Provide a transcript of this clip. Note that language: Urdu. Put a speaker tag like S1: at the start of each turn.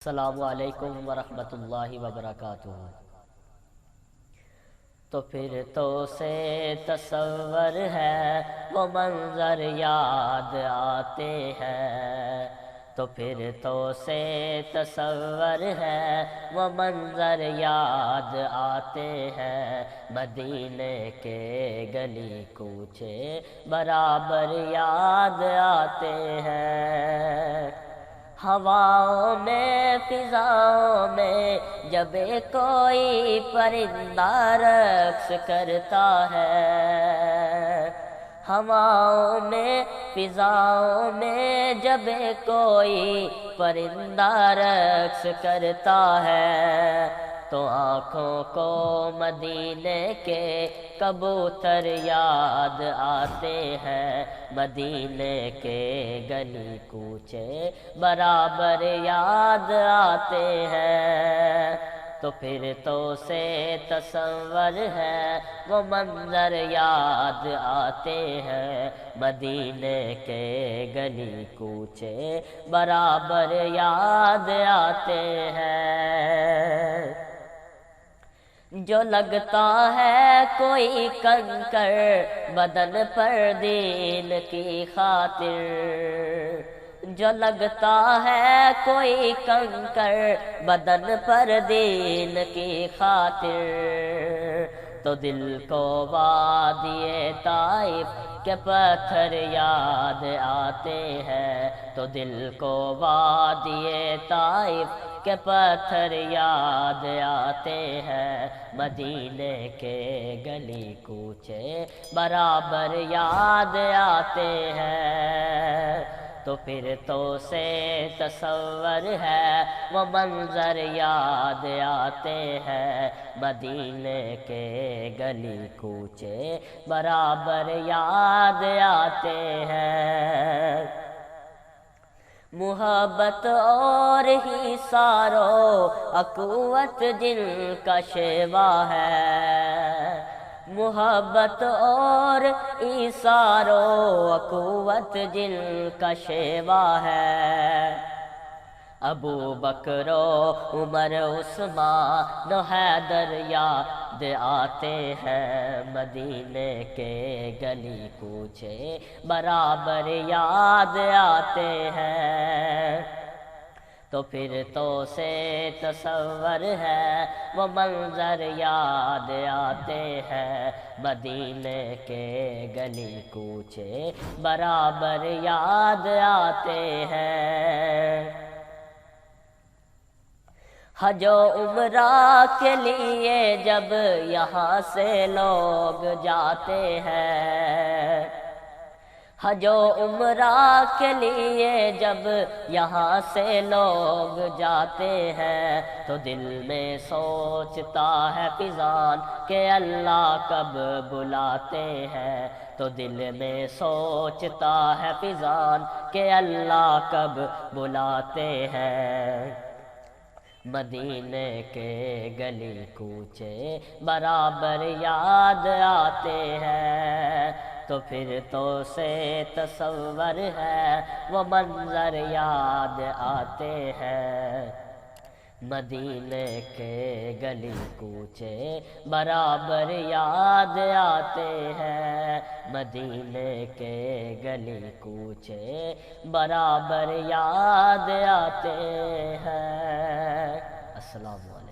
S1: السلام علیکم ورحمۃ اللہ وبرکاتہ۔ تو پھر تو سے تصور ہے وہ منظر یاد آتے ہیں، تو پھر تو سے تصور ہے وہ منظر یاد آتے ہیں، مدینے کے گلی کوچے برابر یاد آتے ہیں۔ ہواؤں میں فضاؤں میں جب کوئی پرندہ رقص کرتا ہے، ہواؤں میں فضاؤں میں جب کوئی پرندہ رقص کرتا ہے، تو آنکھوں کو مدینے کے کبوتر یاد آتے ہیں، مدینے کے گلی کوچے برابر یاد آتے ہیں۔ تو پھر تو سے تصور ہے وہ منظر یاد آتے ہیں، مدینے کے گلی کوچے برابر یاد آتے ہیں۔ جو لگتا ہے کوئی کنکر بدن پر دین کی خاطر، جو لگتا ہے کوئی کنکر بدن پر دین کی خاطر، تو دل کو وادی طائف کے پتھر یاد آتے ہیں، تو دل کو وادی طائف کے پتھر یاد آتے ہیں، مدینے کے گلی کوچے برابر یاد آتے ہیں۔ تو پھر تو سے تصور ہے وہ منظر یاد آتے ہیں، مدینے کے گلی کوچے برابر یاد آتے ہیں۔ محبت اور ہی سارو اخوت جن کا شیوا ہے، محبت اور ایثار و اخوت جن کا شیوا ہے، ابو بکر و عمر عثمان و حیدر یاد آتے ہیں، مدینے کے گلی کوچے برابر یاد آتے ہیں۔ تو پھر تو سے تصور ہے وہ منظر یاد آتے ہیں، مدینے کے گلی کوچے برابر یاد آتے ہیں۔ حج و عمرہ کے لیے جب یہاں سے لوگ جاتے ہیں، حج و عمرہ کے لیے جب یہاں سے لوگ جاتے ہیں، تو دل میں سوچتا ہے فضان کہ اللہ کب بلاتے ہیں، تو دل میں سوچتا ہے فضان کہ اللہ کب بلاتے ہیں، مدینے کے گلی کوچے برابر یاد آتے ہیں۔ تو پھر تو سے تصور ہے وہ منظر یاد آتے ہیں، مدینے کے گلی کوچے برابر یاد آتے ہیں، مدینے کے گلی کوچے برابر یاد آتے ہیں۔ السلام علیکم۔